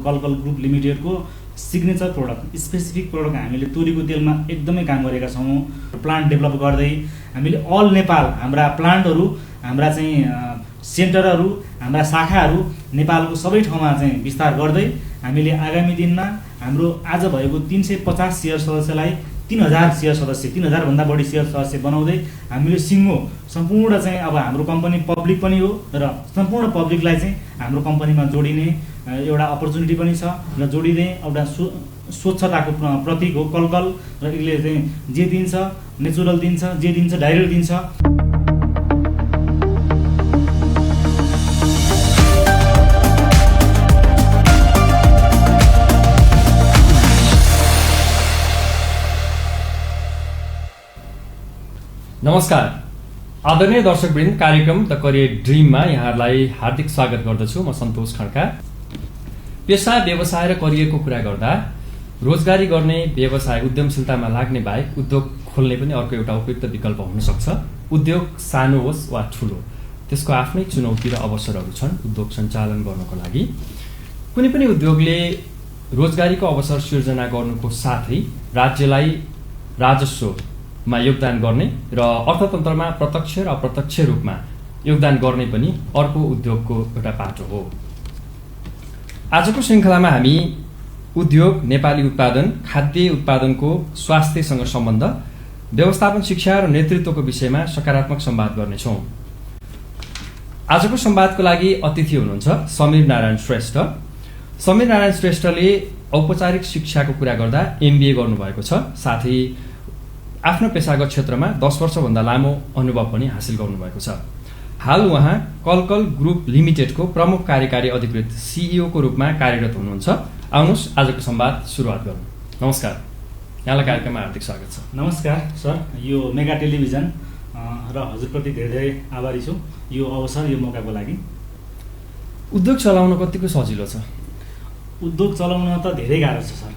कलकल ग्रुप लिमिटेडको signature product specific product हामीले तोरीको तेलमा एकदमै काम गरेका छौँ। प्लान्ट डेभलप गर्दै हामीले अल नेपाल हाम्रा प्लान्टहरू, हाम्रा चाहिँ सेन्टरहरू, हाम्रा शाखाहरू नेपालको सबै ठाउँमा चाहिँ विस्तार गर्दै हामीले आगामी दिनमा हाम्रो आज भएको 350 सेयर सदस्यलाई 3000 सेयर सदस्य, 3000 भन्दा बढी सेयर सदस्य बनाउँदै हामीले सिङ्गो सम्पूर्ण चाहिँ अब हाम्रो कम्पनी पब्लिक पनि हो र सम्पूर्ण पब्लिकलाई चाहिँ हाम्रो कम्पनीमा जोडिने एउटा अपर्च्युनिटी पनि छ र जोडिने एउटा स्वच्छताको प्रतीक हो कलकल र यसले चाहिँ जे दिन्छ नेचुरल दिन्छ, जे दिन्छ डाइरेक्ट दिन्छ। नमस्कार आदरणीय दर्शकवृन्द, कार्यक्रम द करियर ड्रिममा यहाँहरूलाई हार्दिक स्वागत गर्दछु। म सन्तोष खड्का। पेसा, व्यवसाय र करियरको कुरा गर्दा रोजगारी गर्ने, व्यवसाय उद्यमशीलतामा लाग्ने बाहेक उद्योग खोल्ने पनि अर्को एउटा उपयुक्त विकल्प हुन सक्छ। उद्योग सानो होस् वा ठुलो, त्यसको आफ्नै चुनौती र अवसरहरू छन्। उद्योग सञ्चालन गर्नको लागि कुनै पनि उद्योगले रोजगारीको अवसर सिर्जना गर्नुको साथै राज्यलाई राजस्वमा योगदान गर्ने र अर्थतन्त्रमा प्रत्यक्ष र अप्रत्यक्ष रूपमा योगदान गर्ने पनि अर्को उद्योगको एउटा पाटो हो। आजको श्रृङ्खलामा हामी उद्योग, नेपाली उत्पादन, खाद्य उत्पादनको स्वास्थ्यसँग सम्बन्ध, व्यवस्थापन, शिक्षा र नेतृत्वको विषयमा सकारात्मक संवाद गर्नेछौँ। आजको संवादको लागि अतिथि हुनुहुन्छ समीर नारायण श्रेष्ठ। समीर नारायण श्रेष्ठले औपचारिक शिक्षाको कुरा गर्दा MBA गर्नुभएको छ, साथै आफ्नो पेसागत क्षेत्रमा 10 वर्षभन्दा लामो अनुभव पनि हासिल गर्नुभएको छ। हाल उहाँ कलकल ग्रुप लिमिटेडको प्रमुख कार्यकारी अधिकृत CEO को रूपमा कार्यरत हुनुहुन्छ। आउनुहोस् आजको संवाद सुरुवात गरौँ। नमस्कार, यहाँलाई कार्यक्रममा हार्दिक स्वागत छ। नमस्कार सर, यो मेगा टेलिभिजन र हजुरप्रति धेरै धेरै आभारी छु यो अवसर, यो मौकाको लागि। उद्योग चलाउन कतिको सजिलो छ? उद्योग चलाउन त धेरै गाह्रो छ सर।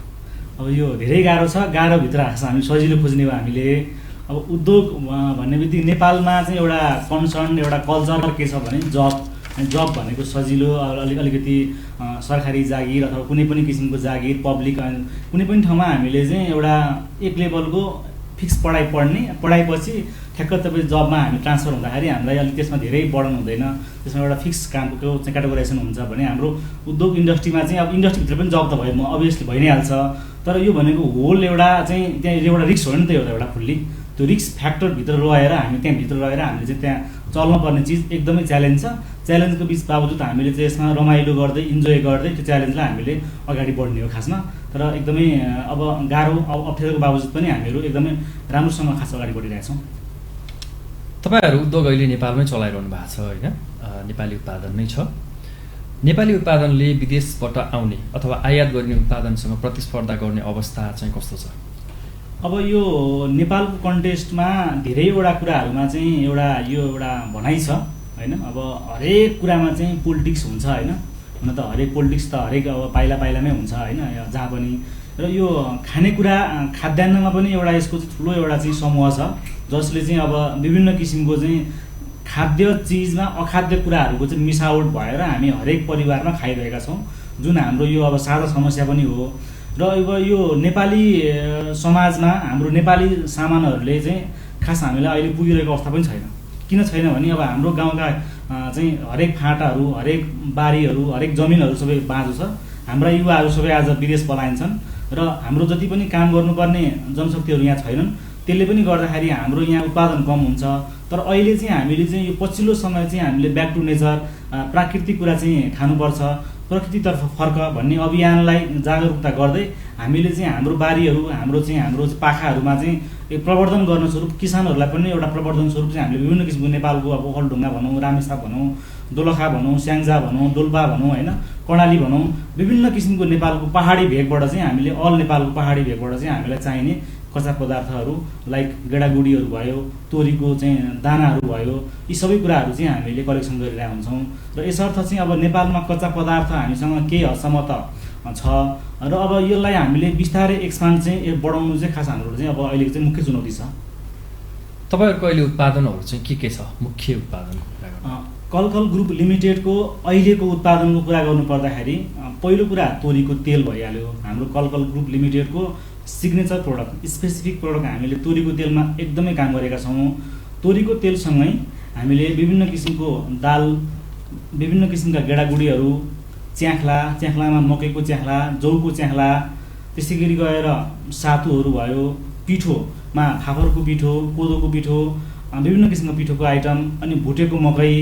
अब यो धेरै गाह्रो छ, गाह्रोभित्र हामी सजिलो खोज्ने हो हामीले। अब उद्योग भन्ने बित्तिकै नेपालमा चाहिँ एउटा कन्सर्न, एउटा कल्चर के छ भने जब भनेको सजिलो, अलिकति सरकारी जागिर अथवा कुनै पनि किसिमको जागिर, पब्लिक कुनै पनि ठाउँमा हामीले चाहिँ एउटा एक लेभलको फिक्स पढाइ पढ्ने, पढाइपछि ठ्याक्क तपाईँ जबमा हामी ट्रान्सफर हुँदाखेरि हामीलाई अलिक त्यसमा धेरै बर्डन हुँदैन, त्यसमा एउटा फिक्स कामको चाहिँ क्याटेगोराइजेसन हुन्छ भने हाम्रो उद्योग इन्डस्ट्रीमा चाहिँ अब इन्डस्ट्रीभित्र पनि जब त भयो अभियसली भइ नै हाल्छ। तर यो भनेको होल एउटा चाहिँ त्यहाँ एउटा रिस्क हो नि त, एउटा फुल्ली त्यो रिस्क फ्याक्टरभित्र रहेर हामी त्यहाँभित्र रहेर हामीले चाहिँ त्यहाँ चल्नुपर्ने चिज एकदमै च्यालेन्ज छ। च्यालेन्जको बिच बावजुद हामीले चाहिँ यसमा रमाइलो गर्दै इन्जोय गर्दै त्यो च्यालेन्जलाई हामीले अगाडि बढ्ने हो खासमा। तर एकदमै अब गाह्रो अप्ठ्यारोको बावजुद पनि हामीहरू एकदमै राम्रोसँग खास अगाडि बढिरहेछौँ। तपाईँहरू उद्योग अहिले नेपालमै चलाइरहनु भएको छ होइन? नेपाली उत्पादन नै छ। नेपाली उत्पादनले विदेशबाट आउने अथवा आयात गरिने उत्पादनसँग प्रतिस्पर्धा गर्ने अवस्था चाहिँ कस्तो छ? अब यो नेपालको कन्टेक्स्टमा धेरैवटा कुराहरूमा चाहिँ एउटा भनाइ छ होइन? अब हरेक कुरामा चाहिँ पोलिटिक्स हुन्छ होइन? हुन त हरेक पोलिटिक्स त हरेक अब पाइला पाइलामै हुन्छ होइन, जहाँ पनि। र यो खानेकुरा खाद्यान्नमा पनि एउटा यसको चाहिँ ठुलो एउटा चाहिँ समूह छ, जसले चाहिँ अब विभिन्न किसिमको चाहिँ खाद्य चिजमा अखाद्य कुराहरूको चाहिँ मिसावट भएर हामी हरेक परिवारमा खाइरहेका छौँ, जुन हाम्रो यो अब साझा समस्या पनि हो। र अब यो नेपाली समाजमा हाम्रो नेपाली सामानहरूले चाहिँ खास हामीलाई अहिले पुगिरहेको अवस्था पनि छैन। किन छैन भने अब हाम्रो गाउँका चाहिँ हरेक फाँटाहरू, हरेक बारीहरू, हरेक जमिनहरू सबै बाँझो छ। हाम्रा युवाहरू सबै आज विदेश पलाइन्छन् र हाम्रो जति पनि काम गर्नुपर्ने जनशक्तिहरू यहाँ छैनन्। त्यसले पनि गर्दाखेरि हाम्रो यहाँ उत्पादन कम हुन्छ। तर अहिले चाहिँ हामीले चाहिँ यो पछिल्लो समय चाहिँ हामीले ब्याक टु नेचर, प्राकृतिक कुरा चाहिँ खानुपर्छ, प्रकृतितर्फ फर्क भन्ने अभियानलाई जागरुकता गर्दै हामीले चाहिँ हाम्रो बारीहरू, हाम्रो पाखाहरूमा चाहिँ एक प्रवर्धन गर्न स्वरूप किसानहरूलाई पनि एउटा प्रवर्धन स्वरूप चाहिँ हामीले विभिन्न किसिमको नेपालको अब ओखलढुङ्गा भनौँ, रामेछाप भनौँ, दोलखा भनौँ, स्याङ्जा भनौँ, डोल्पा भनौँ होइन, कर्णाली भनौँ, विभिन्न किसिमको नेपालको पहाडी भेगबाट चाहिँ हामीले अल नेपालको पहाडी भेगबाट चाहिँ हामीलाई चाहिने कच्चा पदार्थहरू लाइक गेडागुडीहरू भयो, तोरीको चाहिँ दानाहरू भयो, यी सबै कुराहरू चाहिँ हामीले कलेक्सन गरिरहेका हुन्छौँ। र यसर्थ चाहिँ अब नेपालमा कच्चा पदार्थ हामीसँग केही हदसम्म त छ र अब यसलाई हामीले बिस्तारै एक्सपान्ड चाहिँ बढाउनु चाहिँ खास हाम्रो चाहिँ अब अहिलेको चाहिँ मुख्य चुनौती छ। तपाईँहरूको अहिले उत्पादनहरू चाहिँ के छ? मुख्य उत्पादनको कुरा गर्दा कलकल ग्रुप लिमिटेडको अहिलेको उत्पादनको कुरा गर्नु पर्दाखेरि पहिलो कुरा तोरीको तेल भइहाल्यो। हाम्रो कलकल ग्रुप लिमिटेडको सिग्नेचर प्रोडक्ट, स्पेसिफिक प्रोडक्ट हामीले तोरीको तेलमा एकदमै काम गरेका छौँ। तोरीको तेलसँगै हामीले विभिन्न किसिमको दाल, विभिन्न किसिमका गेडागुडीहरू, च्याख्लामा मकैको च्याख्ला, जौको च्याख्ला, त्यसै गरी गएर सातुहरू भयो, पिठोमा फापरको पिठो, कोदोको पिठो, विभिन्न किसिमको पिठोको आइटम, अनि भुटेको मकै,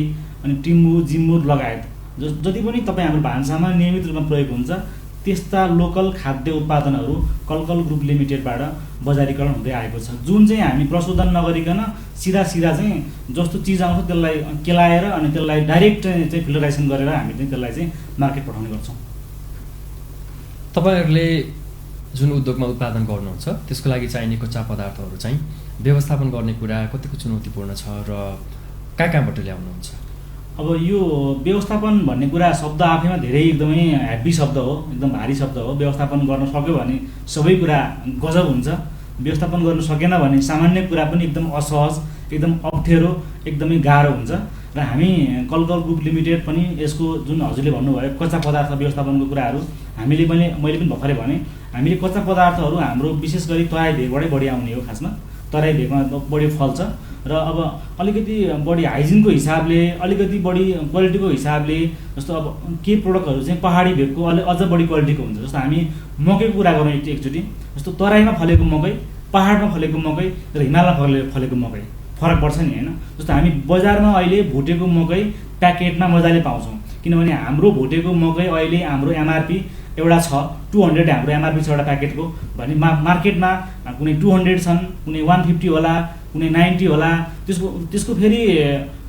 अनि टिम्बु जिम्बुर लगायत जति पनि तपाईँ हाम्रो भान्सामा नियमित रूपमा प्रयोग हुन्छ त्यस्ता लोकल खाद्य उत्पादनहरू कलकल ग्रुप लिमिटेडबाट बजारीकरण हुँदै आएको छ, जुन चाहिँ हामी प्रशोधन नगरिकन सिधा चाहिँ जस्तो चिज आउँछ त्यसलाई केलाएर अनि त्यसलाई डाइरेक्ट चाहिँ फिल्टराइजेसन गरेर हामी चाहिँ त्यसलाई चाहिँ मार्केट पठाउने गर्छौँ। तपाईँहरूले जुन उद्योगमा उत्पादन गर्नुहुन्छ त्यसको लागि चाहिने कच्चा पदार्थहरू चाहिँ व्यवस्थापन गर्ने कुरा कतिको चुनौतीपूर्ण छ र कहाँबाट ल्याउनुहुन्छ? अब यो व्यवस्थापन भन्ने कुरा शब्द आफैमा धेरै एकदमै हेभी शब्द हो, एकदम भारी शब्द हो। व्यवस्थापन गर्न सक्यो भने सबै कुरा गजब हुन्छ, व्यवस्थापन गर्न सकेन भने सामान्य कुरा पनि एकदम असहज, एकदम अप्ठ्यारो, एकदमै गाह्रो हुन्छ। र हामी कलकल ग्रुप लिमिटेड पनि यसको जुन हजुरले भन्नुभयो कच्चा पदार्थ व्यवस्थापनको कुराहरू मैले पनि भर्खरै भने हामीले कच्चा पदार्थहरू हाम्रो विशेष गरी तराई भेगबाटै बढी आउने हो। खासमा तराई भेगमा बढी फल्छ र अब अलिकति बढी हाइजिनको हिसाबले, अलिकति बढी क्वालिटीको हिसाबले, जस्तो अब के प्रोडक्टहरू चाहिँ पहाडी भेगको अझ बढी क्वालिटीको हुन्छ। जस्तो हामी मकैको कुरा गरौँ एकचोटि, जस्तो तराईमा फलेको मकै, पहाडमा फलेको मकै र हिमालयमा फलेको मकै फरक पर्छ नि होइन। जस्तो हामी बजारमा अहिले भुटेको मकै प्याकेटमा मजाले पाउँछौँ, किनभने हाम्रो भुटेको मकै अहिले हाम्रो एमआरपी एउटा छ 200 हाम्रो एमआरपी छ एउटा प्याकेटको भने मार्केटमा कुनै 200 छन्, कुनै 150 होला, कुनै 90 होला। त्यसको फेरि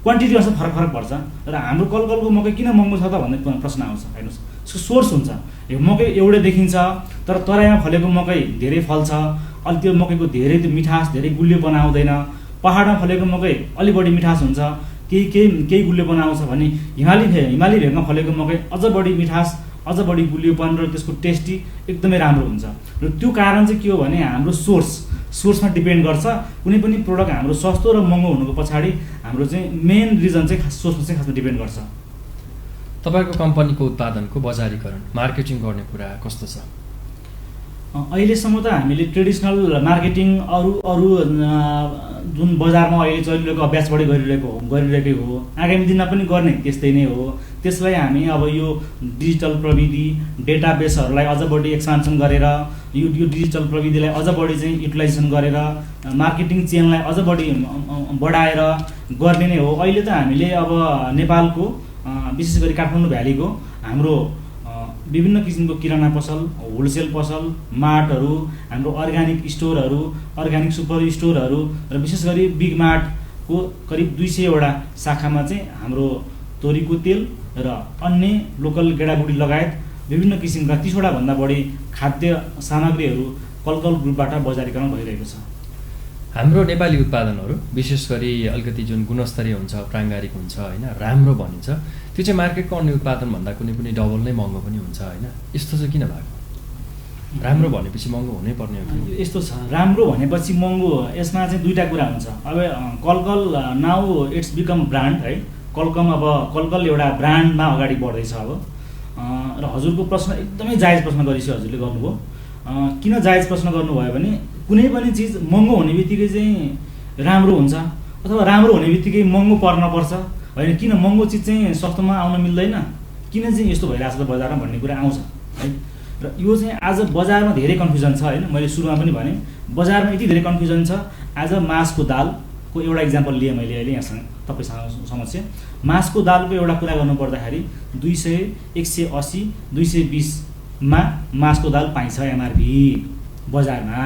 क्वान्टिटी अनुसार फरक पर्छ। र हाम्रो कलकलको मकै किन महँगो छ त भन्ने प्रश्न आउँछ। हेर्नुहोस्, यसको सोर्स हुन्छ। यो मकै एउटै देखिन्छ तर तराईमा फलेको मकै धेरै फल्छ, अलि त्यो मकैको धेरै त्यो मिठास, धेरै गुलियोपना आउँदैन। पहाडमा फलेको मकै अलि बढी मिठास हुन्छ, केही गुलियोपना आउँछ भने हिमाली भेगमा फलेको मकै अझ बढी मिठास, अझ बढी गुलियोपन र त्यसको टेस्टी एकदमै राम्रो हुन्छ। र त्यो कारण चाहिँ के हो भने हाम्रो सोर्समा डिपेन्ड गर्छ। कुनै पनि प्रोडक्ट हाम्रो सस्तो र महँगो हुनुको पछाडि हाम्रो चाहिँ मेन रिजन चाहिँ सोर्समा चाहिँ खासमा डिपेन्ड गर्छ। तपाईँको कम्पनीको उत्पादनको बजारीकरण, मार्केटिङ गर्ने कुरा कस्तो छ? अहिलेसम्म त हामीले ट्रेडिसनल मार्केटिङ अरू जुन बजारमा अहिले चलिरहेको अभ्यासबाटै गरिरहेकै हो, आगामी दिनमा पनि गर्ने त्यस्तै नै हो। त्यसलाई हामी अब यो डिजिटल प्रविधि, डेटाबेसहरूलाई अझ बढी एक्सपान्सन गरेर यो डिजिटल प्रविधिलाई अझ बढी चाहिँ युटिलाइजेसन गरेर मार्केटिङ चेनलाई अझ बढी बढाएर गर्ने नै हो। अहिले त हामीले अब नेपालको विशेष गरी काठमाडौँ भ्यालीको हाम्रो विभिन्न किसिमको किराना पसल, होलसेल पसल, मार्टहरू, हाम्रो अर्ग्यानिक स्टोरहरू, अर्ग्यानिक सुपर स्टोरहरू र विशेष गरी बिग मार्टको करिब 200 वटा शाखामा चाहिँ हाम्रो तोरीको तेल र अन्य लोकल गेडागुडी लगायत विभिन्न किसिमका 30 वटा भन्दा बढी खाद्य सामग्रीहरू कलकल ग्रुपबाट बजारीकरण भइरहेको छ। हाम्रो नेपाली उत्पादनहरू विशेष गरी अलिकति जुन गुणस्तरीय हुन्छ, प्राङ्गारिक हुन्छ होइन, राम्रो भनिन्छ, त्यो चाहिँ मार्केटको अन्य उत्पादनभन्दा कुनै डबल नै महँगो पनि हुन्छ होइन। यस्तो चाहिँ किन भएको? राम्रो भनेपछि महँगो हुनै पर्ने हो कि? यस्तो छ, राम्रो भनेपछि महँगो, यसमा चाहिँ दुईटा कुरा हुन्छ। अब कलकल नाउ इट्स बिकम ब्रान्ड है। कलकल एउटा ब्रान्डमा अगाडि बढ्दैछ अब। र हजुरको प्रश्न एकदमै जायज प्रश्न हजुरले गर्नुभयो। किन जायज प्रश्न गर्नुभयो भने कुनै पनि चिज महँगो हुने बित्तिकै चाहिँ राम्रो हुन्छ अथवा राम्रो हुने बित्तिकै महँगो पर्छ होइन। किन महँगो चिज चाहिँ सस्तोमा आउन मिल्दैन, किन चाहिँ यस्तो भइरहेको छ बजारमा भन्ने कुरा आउँछ है। र यो चाहिँ आज बजारमा धेरै कन्फ्युजन छ होइन। मैले सुरुमा पनि भने बजारमा यति धेरै कन्फ्युजन छ। आज मासको दालको एउटा इक्जाम्पल लिएँ मैले अहिले यहाँसँग तपाईँसँग समक्ष। मासको दालको एउटा कुरा गर्नु पर्दाखेरि 200, 180, 220मा मासको दाल पाइन्छ एमआरपी बजारमा,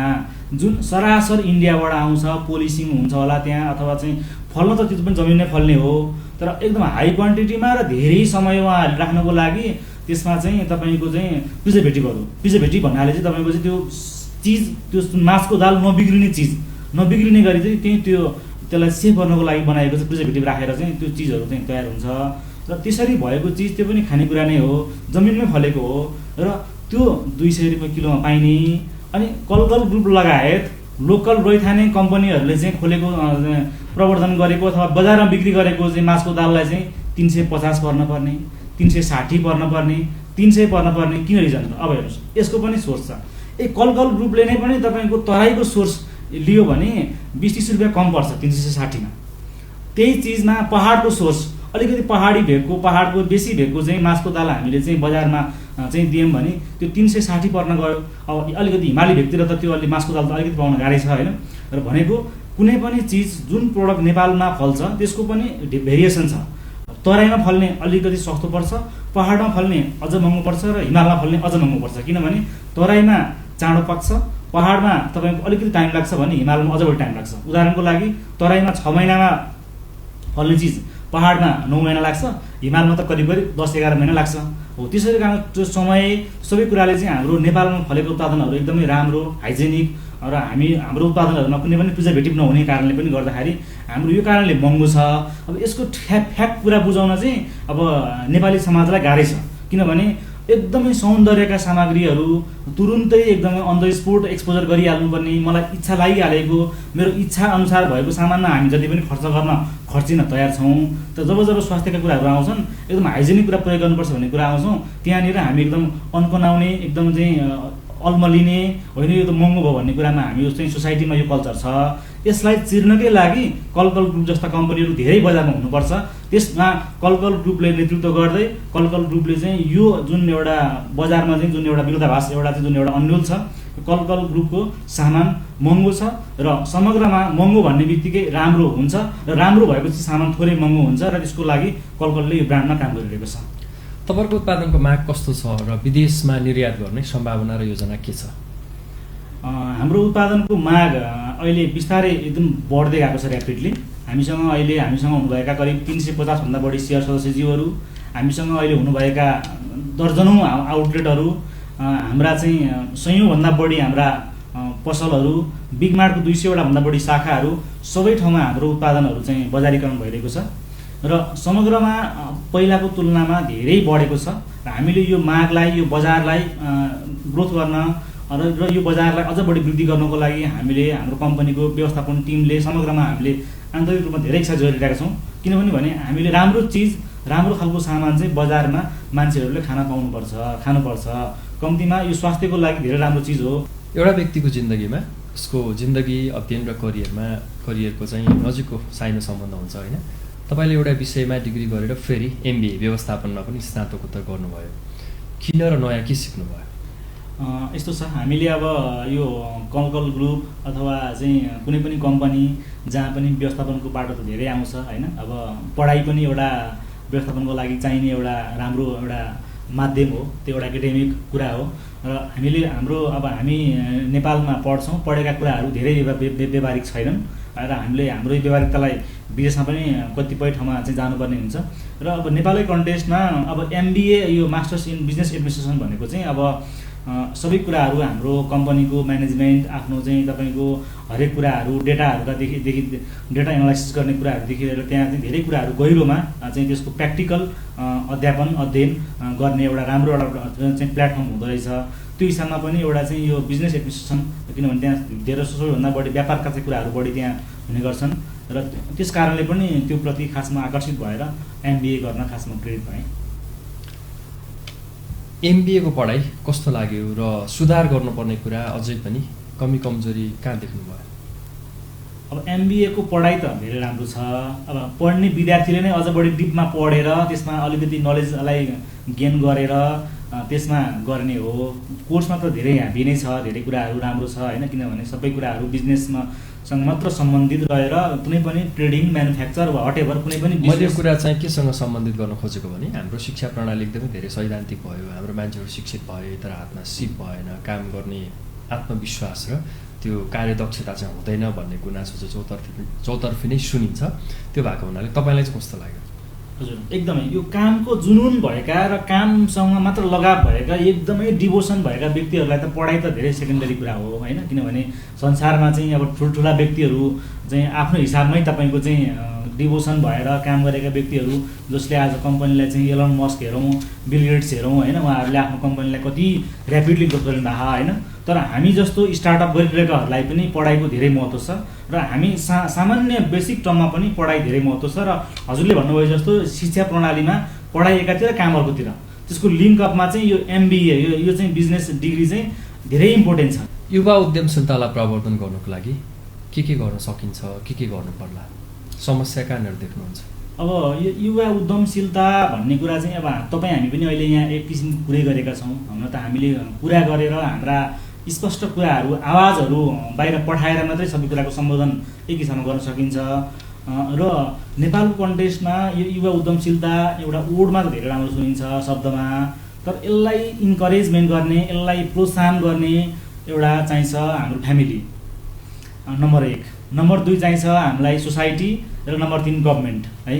जुन सरासर इन्डियाबाट आउँछ। पोलिसिङ हुन्छ होला त्यहाँ, अथवा चाहिँ फल्न त त्यो पनि जमिन नै फल्ने हो, तर एकदम हाई क्वान्टिटीमा र धेरै समय उहाँहरूले राख्नको लागि त्यसमा चाहिँ तपाईँको चाहिँ प्रिजर्भेटिभ भन्नाले चाहिँ तपाईँको चाहिँ त्यो चिज, त्यो मासको दाल नबिग्रिने गरी चाहिँ त्यसलाई सेभ गर्नको लागि बनाएको चाहिँ प्रिजर्भेटिभ राखेर चाहिँ त्यो चिजहरू चाहिँ तयार हुन्छ। र त्यसरी भएको चिज त्यो पनि खानेकुरा नै हो, जमिनमै फलेको हो र त्यो 200 रुपियाँ किलोमा पाइने। अनि कलकल ग्रुप लगायत लोकल रैथाने कम्पनीहरूले चाहिँ खोलेको प्रवर्धन गरेको अथवा बजारमा बिक्री गरेको चाहिँ मासको दाललाई चाहिँ 350 पर्नुपर्ने, 360 पर्नुपर्ने, 300 पर्ने किन रिजन त? अब हेर्नुहोस्, यसको पनि सोर्स छ। कलकल ग्रुपले नै पनि तपाईँको तराईको सोर्स लियो भने 20-30 रुपियाँ कम पर्छ 360 मा। त्यही चिजमा पहाडको सोर्स अलिकति पहाडी भेगको पहाडको बेसी भेगको चाहिँ मासको दाल हामीले चाहिँ बजारमा चाहिँ दियौँ भने त्यो 360 पर्न गयो। अब अलिकति हिमाली भेगतिर त त्यो अलि मासको दाल त अलिकति पाउन गाह्रै छ होइन। र भनेको कुनै पनि चिज जुन प्रोडक्ट नेपालमा फल्छ त्यसको पनि भेरिएसन छ। तराईमा फल्ने अलिकति सस्तो पर्छ, पहाडमा फल्ने अझ महँगो पर्छ र हिमालमा फल्ने अझ महँगो पर्छ। किनभने तराईमा चाँडो पाक्छ, पहाडमा तपाईँको अलिकति टाइम लाग्छ भने हिमालमा अझ बढी टाइम लाग्छ। उदाहरणको लागि तराईमा 6 महिनामा फल्ने चिज पहाडमा 9 महिना लाग्छ, हिमालमा त करिब 10-11 महिना लाग्छ। हो त्यसरी कारण त्यो समय सबै कुराले चाहिँ हाम्रो नेपालमा फलेको उत्पादनहरू एकदमै राम्रो, हाइजेनिक र हाम्रो उत्पादनहरूमा कुनै पनि प्रिजर्भेटिभ नहुने कारणले पनि गर्दाखेरि हाम्रो यो कारणले महँगो छ। अब यसको फ्याक्ट कुरा बुझाउन चाहिँ अब नेपाली समाजलाई गाह्रै छ। किनभने एकदमै सौन्दर्यका सामग्रीहरू तुरुन्तै एकदमै अन द स्पोट एक्सपोजर गरिहाल्नुपर्ने, मलाई इच्छा लागिहालेको मेरो इच्छा अनुसार भएको सामानमा हामी जति पनि खर्चिन तयार छौँ। त जब स्वास्थ्यका कुराहरू आउँछन्, एकदम हाइजेनिक कुरा प्रयोग गर्नुपर्छ भन्ने कुरा आउँछौँ, त्यहाँनिर हामी एकदम अन्कनाउने, एकदम चाहिँ अल्मलिने होइन यो त महँगो भयो भन्ने कुरामा हामी चाहिँ सोसाइटीमा यो कल्चर छ। यसलाई चिर्नकै लागि कलकल ग्रुप जस्ता कम्पनीहरू धेरै बजारमा हुनुपर्छ। त्यसमा कलकल ग्रुपले नेतृत्व गर्दै कलकल ग्रुपले चाहिँ यो जुन एउटा बजारमा चाहिँ जुन एउटा विरोधाभास एउटा चाहिँ जुन एउटा अन्यल छ, कलकल ग्रुपको सामान महँगो छ र समग्रमा महँगो भन्ने बित्तिकै राम्रो हुन्छ र राम्रो भएपछि सामान थोरै महँगो हुन्छ र त्यसको लागि कलकलले यो ब्रान्डमा काम गरिरहेको छ। तपाईँको उत्पादनको माग कस्तो छ र विदेशमा निर्यात गर्ने सम्भावना र योजना के छ? हाम्रो उत्पादनको माग अहिले बिस्तारै एकदम बढ्दै गएको छ ऱ्यापिडली। हामीसँग हुनुभएका करिब 350 भन्दा बढी सेयर सदस्यज्यूहरू, हामीसँग अहिले हुनुभएका दर्जनौँ आउटलेटहरू, हाम्रा चाहिँ 100 भन्दा बढी हाम्रा पसलहरू, बिग मार्टको 200 वटा भन्दा बढी शाखाहरू, सबै ठाउँमा हाम्रो उत्पादनहरू चाहिँ बजारीकरण भइरहेको छ र समग्रमा पहिलाको तुलनामा धेरै बढेको छ। र हामीले यो मागलाई, यो बजारलाई ग्रोथ गर्न र यो बजारलाई अझ बढी वृद्धि गर्नको लागि हामीले हाम्रो कम्पनीको व्यवस्थापन टिमले समग्रमा हामीले आन्तरिक रूपमा धेरै एक्सर्साइज गरिरहेका छौँ। किनभने हामीले राम्रो चिज, राम्रो खालको सामान चाहिँ बजारमा मान्छेहरूले खानुपर्छ। कम्तीमा यो स्वास्थ्यको लागि धेरै राम्रो चिज हो। एउटा व्यक्तिको जिन्दगीमा उसको जिन्दगी, अध्ययन र करियरको चाहिँ नजिकको साइनो सम्बन्ध हुन्छ होइन। तपाईँले एउटा विषयमा डिग्री गरेर फेरि MBA व्यवस्थापनमा पनि स्नातकोत्तर गर्नुभयो, किन र नयाँ के सिक्नुभयो? यस्तो छ, हामीले अब यो कलकल ग्रुप अथवा चाहिँ कुनै पनि कम्पनी जहाँ पनि व्यवस्थापनको बाटो त धेरै आउँछ होइन। अब पढाइ पनि एउटा व्यवस्थापनको लागि चाहिने एउटा राम्रो एउटा माध्यम हो, त्यो एउटा एकाडेमिक कुरा हो। र हामी नेपालमा पढेका कुराहरू धेरै व्यावहारिक छैनन् र हामीले हाम्रो व्यावहारिकतालाई विदेशमा पनि कतिपय ठाउँमा चाहिँ जानुपर्ने हुन्छ। र अब नेपाली कन्टेक्स्टमा अब MBA यो मास्टर्स इन बिजनेस एडमिनिस्ट्रेसन भनेको चाहिँ अब सबै कुराहरू हाम्रो कम्पनीको म्यानेजमेन्ट, आफ्नो चाहिँ तपाईँको हरेक कुराहरू, डेटा एनालाइसिस गर्ने कुराहरूदेखि लिएर त्यहाँ चाहिँ धेरै कुराहरू गहिरोमा चाहिँ त्यसको प्र्याक्टिकल अध्ययन गर्ने एउटा राम्रो चाहिँ प्लेटफर्म हुँदो रहेछ। त्यो हिसाबमा पनि एउटा चाहिँ यो बिजनेस एडमिनिस्ट्रेसन, किनभने त्यहाँ धेरै सबैभन्दा बढी व्यापारका चाहिँ कुराहरू बढी त्यहाँ हुने गर्छन् र त्यस कारणले पनि त्यो प्रति खासमा आकर्षित भएर MBA गर्न खासमा प्रेरित भएँ। MBA को पढाइ कस्तो लाग्यो र सुधार गर्नुपर्ने कुरा अझै पनि कमी कमजोरी कहाँ देख्नुभयो? अब MBA को पढाइ त धेरै राम्रो छ। अब पढ्ने विद्यार्थीले नै अझ बढी डिपमा पढेर त्यसमा अलिकति नलेजलाई गेन गरेर त्यसमा गर्ने हो। कोर्समा त धेरै ह्याप्पी नै छ, धेरै कुराहरू राम्रो छ होइन। किनभने सबै कुराहरू बिजनेसमा सँग मात्र सम्बन्धित रहेर कुनै पनि ट्रेडिङ, म्यानुफ्याक्चर वा हटेभर कुनै पनि मैले कुरा चाहिँ केसँग सम्बन्धित गर्न खोजेको भने हाम्रो शिक्षा प्रणाली एकदमै धेरै सैद्धान्तिक भयो, हाम्रो मान्छेहरू शिक्षित भए तर हातमा सिप भएन, काम गर्ने आत्मविश्वास र त्यो कार्यदक्षता चाहिँ हुँदैन भन्ने गुनासो चाहिँ चौतर्फी नै सुनिन्छ। त्यो भएको हुनाले तपाईँलाई चाहिँ कस्तो लाग्यो? हजुर, एकदमै यो कामको जुनुन भएका र कामसँग मात्र लगाव भएका, एकदमै डिभोसन भएका व्यक्तिहरूलाई त पढाइ त धेरै सेकेन्डरी कुरा हो होइन। किनभने संसारमा चाहिँ अब ठुल्ठुला व्यक्तिहरू चाहिँ आफ्नो हिसाबमै तपाईँको चाहिँ डिभोसन भएर काम गरेका व्यक्तिहरू, जसले आज कम्पनीलाई चाहिँ एलन मस्क हेरौँ, बिल गेट्स हेरौँ होइन, उहाँहरूले आफ्नो कम्पनीलाई कति ऱ्यापिडली ग्रोथ गरिरहनु भएको होइन। तर हामी जस्तो स्टार्टअप गरिरहेकाहरूलाई पनि पढाइको धेरै महत्त्व छ र हामी सामान्य बेसिक टर्ममा पनि पढाइ धेरै महत्त्व छ। र हजुरले भन्नुभयो जस्तो शिक्षा प्रणालीमा पढाइ एकातिर काम अर्कोतिर, त्यसको लिङ्कअपमा चाहिँ यो MBA यो चाहिँ बिजनेस डिग्री चाहिँ धेरै इम्पोर्टेन्ट छ। युवा उद्यमशीलतालाई प्रवर्धन गर्नुको लागि के गर्न सकिन्छ, के गर्नु पर्ला, समस्या कहाँनिर देख्नुहुन्छ? अब यो युवा उद्यमशीलता भन्ने कुरा चाहिँ अब तपाईँ हामी पनि अहिले यहाँ एक किसिमको कुरै गरेका छौँ। हुन त हामीले कुरा गरेर हाम्रा स्पष्ट कुराहरू आवाजहरू बाहिर पठाएर मात्रै सबै कुराको सम्बोधन एक हिसाबमा गर्न सकिन्छ। र नेपालको कन्टेक्स्टमा यो युवा उद्यमशीलता एउटा वर्डमा त धेरै राम्रो सुनिन्छ शब्दमा, तर यसलाई इन्करेजमेन्ट गर्ने, यसलाई प्रोत्साहन गर्ने एउटा चाहिन्छ हाम्रो फ्यामिली, नम्बर 1। नम्बर 2 चाहिन्छ हामीलाई सोसाइटी, र नम्बर 3 गभर्मेन्ट है।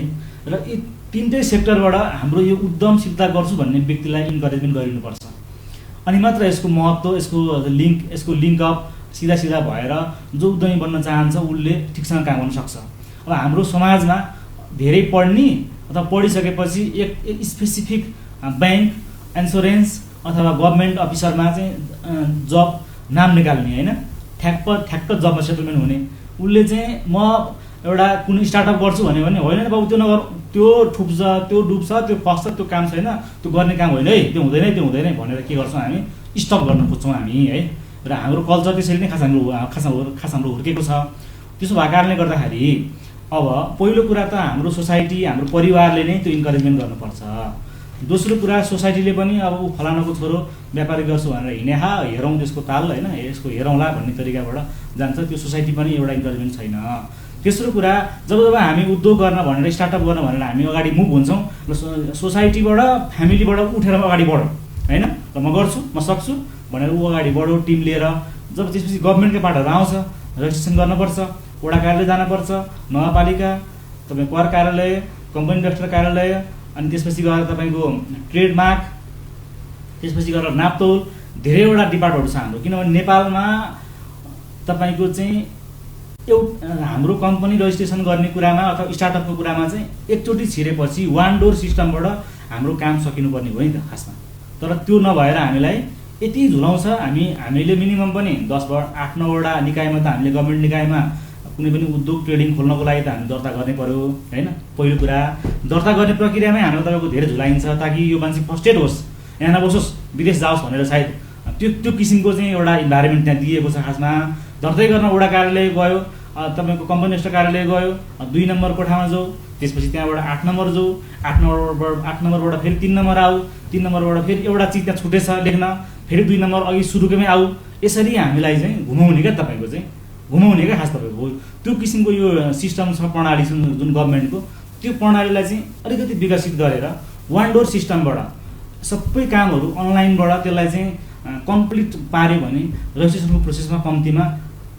र यी तिनटै सेक्टरबाट हाम्रो यो उद्यमशीलता गर्छु भन्ने व्यक्तिलाई इन्करेजमेन्ट गरिनुपर्छ। अनि मात्र यसको महत्त्व, यसको लिङ्कअप सिधा भएर जो उद्यमी बन्न चाहन्छ उसले ठिकसँग काम गर्न सक्छ। अब हाम्रो समाजमा धेरै पढ्ने अथवा पढिसकेपछि एक स्पेसिफिक ब्याङ्क, इन्सुरेन्स अथवा गभर्मेन्ट अफिसरमा चाहिँ जब नाम निकाल्ने होइन, ठ्याक्क जबमा सेटलमेन्ट हुने। उसले चाहिँ म एउटा कुनै स्टार्टअप गर्छु भन्यो भने होइन बाबु त्यो नगर, त्यो ठुप्छ, त्यो डुब्छ, त्यो फस्छ, त्यो काम छैन, त्यो गर्ने काम होइन है, त्यो हुँदैन भनेर के गर्छौँ हामी, स्टप गर्न खोज्छौँ हामी है। र हाम्रो कल्चर त्यसरी नै खास हाम्रो हुर्केको छ। त्यसो भएको कारणले गर्दाखेरि अब पहिलो कुरा त हाम्रो सोसाइटी, हाम्रो परिवारले नै त्यो इन्करेजमेन्ट गर्नुपर्छ। दोस्रो कुरा सोसाइटीले पनि अब ऊ फलानाको छोरो व्यापारी गर्छु भनेर हिँडे हेरौँ त्यसको ताल होइन, यसको हेरौँला भन्ने तरिकाबाट जान्छ, त्यो सोसाइटी पनि एउटा इन्करेजमेन्ट छैन। तेस्रो कुरा जब हामी उद्योग गर्न भनेर स्टार्टअप गर्न भनेर हामी अगाडि मुभ हुन्छौँ र सोसाइटीबाट फ्यामिलीबाट उठेर अगाडि बढौँ होइन, र म गर्छु म सक्छु भनेर ऊ अगाडि बढो टिम लिएर। जब त्यसपछि गभर्मेन्टकै पार्टहरू आउँछ, रेजिस्ट्रेसन गर्नुपर्छ, वडा कार्यालय जानुपर्छ, नगरपालिका, तपाईँ कर कार्यालय, कम्पनी रजिस्टर कार्यालय, अनि त्यसपछि गएर तपाईँको ट्रेडमार्क, त्यसपछि गएर नाप्तोल, धेरैवटा डिपार्टमेन्टहरू छ हाम्रो। किनभने नेपालमा तपाईँको चाहिँ हाम्रो कम्पनी रजिस्ट्रेसन गर्ने कुरामा अथवा स्टार्टअपको कुरामा चाहिँ एकचोटि छिरेपछि वान डोर सिस्टमबाट हाम्रो काम सकिनुपर्ने हो नि त खासमा। तर त्यो नभएर हामीलाई यति झुलाउँछ, हामीले मिनिमम पनि 8-9वटा निकायमा त हामीले गभर्मेन्ट निकायमा कुनै पनि उद्योग ट्रेडिङ खोल्नको लागि त हामी दर्ता गर्नै पर्यो होइन। पहिलो कुरा दर्ता गर्ने प्रक्रियामै हामीलाई तपाईँको धेरै झुलाइन्छ, ताकि यो मान्छे फर्स्टेड होस्, यहाँ नबसोस्, विदेश जाओस् भनेर सायद त्यो किसिमको चाहिँ एउटा इन्भाइरोमेन्ट त्यहाँ दिएको छ। खासमा दर्तै गर्न वडा कार्यालय गयो, तपाईँको कम्पनी रजिस्टर कार्यालय गयो, 2 नम्बर कोठामा जाऊ, त्यसपछि त्यहाँबाट 8 नम्बर जाऊ, 8 नम्बरबाट फेरि 3 नम्बर आऊ, 3 नम्बरबाट फेरि एउटा चिज त्यहाँ छुटेछ लेख्न, फेरि 2 नम्बर अघि सुरुकैमै आऊ। यसरी हामीलाई चाहिँ घुमाउने क्या तपाईँको चाहिँ घुमाउने क्या खास तपाईँको त्यो किसिमको यो सिस्टम छ, प्रणाली छ जुन गभर्मेन्टको, त्यो प्रणालीलाई चाहिँ अलिकति विकसित गरेर वान डोर सिस्टमबाट सबै कामहरू अनलाइनबाट त्यसलाई चाहिँ कम्प्लिट पार्यो भने रजिस्ट्रेसनको प्रोसेसमा कम्तीमा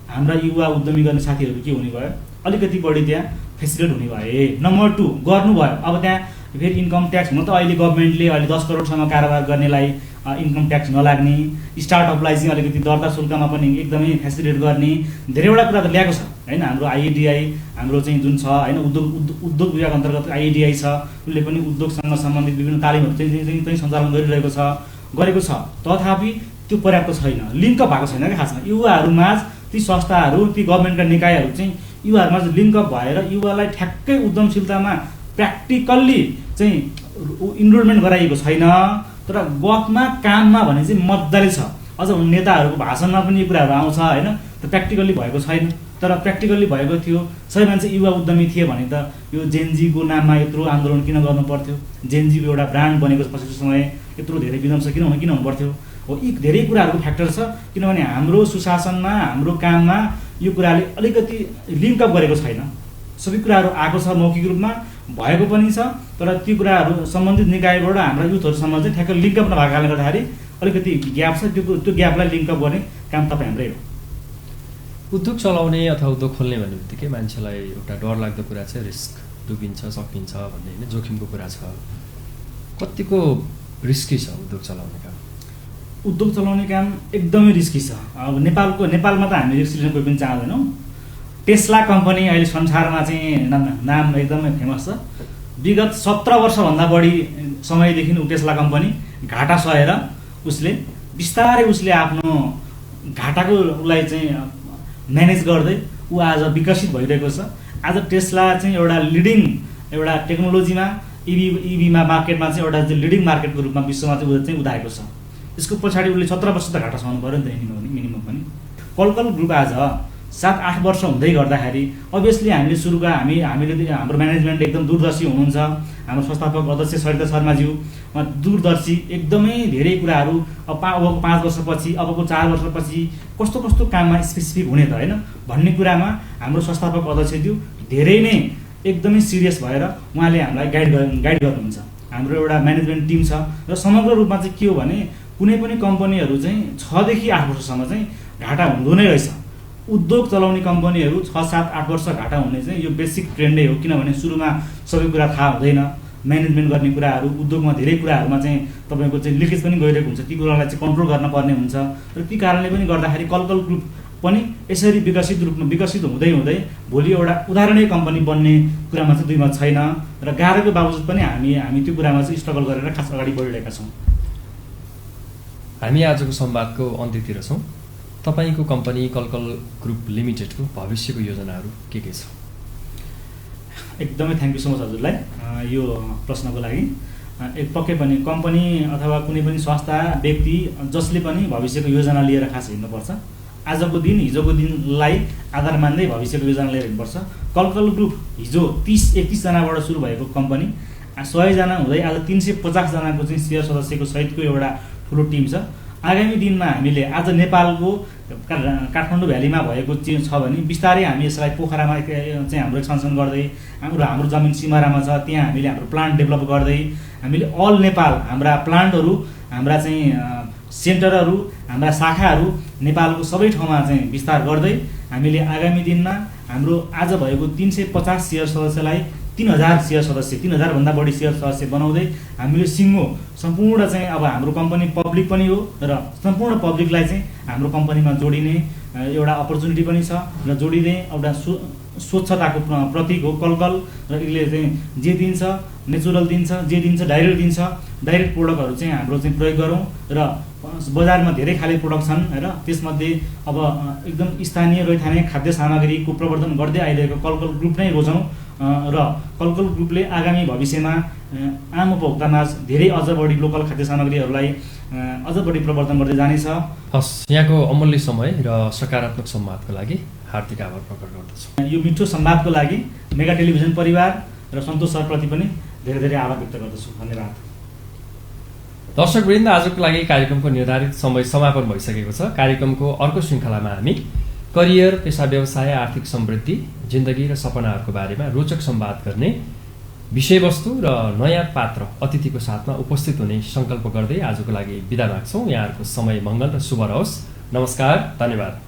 हाम्रा युवा उद्यमी गर्ने साथीहरू के हुने भयो, अलिकति बढी त्यहाँ फेसिलिटेट हुने भए। नम्बर 2 गर्नुभयो, अब त्यहाँ फेरि इन्कम ट्याक्स हुन त अहिले गभर्मेन्टले अहिले 10 करोडसम्म कारोबार गर्नेलाई इन्कम ट्याक्स नलाग्ने, स्टार्टअपलाई चाहिँ अलिकति दर्ता शुल्कमा पनि एकदमै फेसिलिटेट गर्ने धेरैवटा कुरा त ल्याएको छ होइन। हाम्रो IADI हाम्रो चाहिँ जुन छ होइन, उद्योग विभाग अन्तर्गत IADI छ, उसले पनि उद्योगसँग सम्बन्धित विभिन्न तालिमहरू चाहिँ सञ्चालन गरेको छ। तथापि त्यो पर्याप्त छैन, लिङ्कअप भएको छैन क्या खासमा। युवाहरूमाझ ती संस्थाहरू, ती गभर्मेन्टका निकायहरू चाहिँ युवाहरूमा लिङ्कअप भएर युवालाई ठ्याक्कै उद्यमशीलतामा प्र्याक्टिकल्ली चाहिँ इनरोलमेन्ट गराइएको छैन। तर गफमा काममा भने चाहिँ मजाले छ। अझ नेताहरूको भाषणमा पनि यो कुराहरू आउँछ होइन, त प्र्याक्टिकल्ली भएको छैन। तर प्र्याक्टिकल्ली भएको थियो, सबै मान्छे युवा उद्यमी थिए भने त यो जेनजीको नाममा यत्रो आन्दोलन किन गर्नु पर्थ्यो, जेनजीको एउटा ब्रान्ड बनेको पछिल्लो समय यत्रो धेरै विध्वंस किन हुनु पर्थ्यो हो। यी धेरै कुराहरूको फ्याक्टर छ, किनभने हाम्रो सुशासनमा हाम्रो काममा यो कुराले अलिकति लिङ्कअप गरेको छैन। सबै कुराहरू आएको छ, मौखिक रूपमा भएको पनि छ, तर ती कुराहरू सम्बन्धित निकायबाट हाम्रा युथहरूसम्म चाहिँ ठ्याक्क लिङ्कअप नभएको कारणले गर्दाखेरि अलिकति ग्याप छ। त्यो ग्यापलाई लिङ्कअप गर्ने काम तपाईँ हाम्रै हो। उद्योग चलाउने अथवा उद्योग खोल्ने भन्ने बित्तिकै मान्छेलाई एउटा डर लाग्दो कुरा चाहिँ रिस्क, डुबिन्छ सकिन्छ भन्ने होइन, जोखिमको कुरा छ। कतिको रिस्की छ उद्योग चलाउने काम? उद्योग चलाउने काम एकदमै रिस्की छ। अब नेपालमा त हामी रिस्क लिन कोही पनि चाहँदैनौँ। टेस्ला कम्पनी अहिले संसारमा चाहिँ नाम एकदमै फेमस छ। विगत 17 वर्षभन्दा बढी समयदेखि टेस्ला कम्पनी घाटा सहेर उसले बिस्तारै आफ्नो घाटाको उसलाई चाहिँ म्यानेज गर्दै ऊ आज विकसित भइरहेको छ। आज टेस्ला चाहिँ एउटा लिडिङ एउटा टेक्नोलोजीमा इभीमा मार्केटमा चाहिँ एउटा चाहिँ लिडिङ मार्केटको रूपमा विश्वमा चाहिँ उसले चाहिँ उदाएको छ। यसको पछाडि उसले 17 वर्ष त घाटा सहनु पऱ्यो नि त मिनिमम पनि। कलकल ग्रुप आज 7-8 वर्ष हुँदै गर्दाखेरि अभियसली हामीले सुरुका हामीले हाम्रो म्यानेजमेन्ट एकदम दूरदर्शी हुनुहुन्छ। हाम्रो संस्थापक अध्यक्ष सरिता शर्माज्यू दूरदर्शी, एकदमै धेरै कुराहरू अबको 5 वर्षपछि अबको 4 वर्षपछि कस्तो कस्तो काममा स्पेसिफिक हुने त होइन भन्ने कुरामा हाम्रो संस्थापक अध्यक्षज्यू धेरै नै एकदमै सिरियस भएर उहाँले हामीलाई गाइड गर्नुहुन्छ। हाम्रो एउटा म्यानेजमेन्ट टिम छ र समग्र रूपमा चाहिँ के हो भने कुनै पनि कम्पनीहरू चाहिँ 6 देखि 8 वर्षसम्म चाहिँ घाटा हुँदो नै रहेछ। उद्योग चलाउने कम्पनीहरू 6-7-8 वर्ष घाटा हुने चाहिँ यो बेसिक ट्रेन्डै हो। किनभने सुरुमा सबै कुरा थाहा हुँदैन, म्यानेजमेन्ट गर्ने कुराहरू उद्योगमा धेरै कुराहरूमा चाहिँ तपाईँको चाहिँ लिकेज पनि गइरहेको हुन्छ। ती कुरालाई चाहिँ कन्ट्रोल गर्न पर्ने हुन्छ र ती कारणले पनि गर्दाखेरि कलकल ग्रुप पनि यसरी विकसित हुँदै हुँदै भोलि एउटा उदाहरणीय कम्पनी बन्ने कुरामा चाहिँ दुई मत छैन र गाह्रोको बावजुद पनि हामी त्यो कुरामा चाहिँ स्ट्रगल गरेर खास अगाडि बढिरहेका छौँ। हामी आजको संवादको अन्त्यतिर छौँ। तपाईँको कम्पनी कलकल ग्रुप लिमिटेडको भविष्यको योजनाहरू के छ? एकदमै थ्याङ्क यू सो मच हजुरलाई यो प्रश्नको लागि। एक पक्कै पनि कम्पनी अथवा कुनै पनि संस्था व्यक्ति जसले पनि भविष्यको योजना लिएर खास हिँड्नुपर्छ। आजको दिन हिजोको दिनलाई आधार मान्दै भविष्यको योजना लिएर हिँड्नुपर्छ। कलकल ग्रुप हिजो 30-31 जनाबाट सुरु भएको कम्पनी 100 जना हुँदै आज 350 जनाको चाहिँ शेयर सदस्यको सहितको एउटा ठुलो टिम छ। आगामी दिनमा हामीले आज नेपालको काठमाडौँ भ्यालीमा भएको चाहिँ छ भने बिस्तारै हामी यसलाई पोखरामा चाहिँ हाम्रो एक्सपेन्सन गर्दै हाम्रो जमिन सिमारामा छ त्यहाँ हामीले हाम्रो प्लान्ट डेभलप गर्दै हामीले अल नेपाल हाम्रा प्लान्टहरू हाम्रा चाहिँ सेन्टरहरू हाम्रा शाखाहरू नेपालको सबै ठाउँमा चाहिँ विस्तार गर्दै हामीले आगामी दिनमा हाम्रो आज भएको 350 शेयर सदस्यलाई 3000 शेयर सदस्य 3000 भन्दा बढी शेयर सदस्य बनाउँदै हामीले सिङ्गो सम्पूर्ण चाहिँ अब हाम्रो कम्पनी पब्लिक पनि हो र सम्पूर्ण पब्लिकलाई चाहिँ हाम्रो कम्पनीमा जोडिने एउटा अपर्च्युनिटी पनि छ र जोडिने एउटा स्वच्छताको प्रतीक हो कलकल र यसले चाहिँ जे दिन्छ नेचुरल दिन्छ, जे दिन्छ डाइरेक्ट दिन्छ। डाइरेक्ट प्रोडक्टहरू चाहिँ हाम्रो चाहिँ प्रयोग गरौँ र बजारमा धेरै खाले प्रोडक्ट छन् र त्यसमध्ये अब एकदम स्थानीय रैथाने खाद्य सामग्रीको प्रवर्धन गर्दै आइरहेको कलकल ग्रुप नै रोजौँ र कलकल ग्रुपले आगामी भविष्यमा आम उपभोक्तामाझ धेरै अझ बढी लोकल खाद्य सामग्रीहरूलाई अझ बढी प्रवर्धन गर्दै जानेछ। हस्, यहाँको अमूल्य समय र सकारात्मक संवादको लागि हार्दिक आभार प्रकट गर्दछु। यो मिठो संवादको लागि मेगा टेलिभिजन परिवार र सन्तोष सरप्रति पनि धेरै धेरै आभार व्यक्त गर्दछु। धन्यवाद। दर्शकवृन्द, आजको लागि कार्यक्रमको निर्धारित समय समापन भइसकेको छ। कार्यक्रमको अर्को श्रृङ्खलामा हामी करियर, पेसा व्यवसाय, आर्थिक समृद्धि, जिन्दगी र सपनाहरूको बारेमा रोचक संवाद गर्ने विषयवस्तु र नयाँ पात्र अतिथिको साथमा उपस्थित हुने सङ्कल्प गर्दै आजको लागि बिदा माग्छौँ। यहाँहरूको समय मङ्गल र शुभ रहोस्। नमस्कार, धन्यवाद।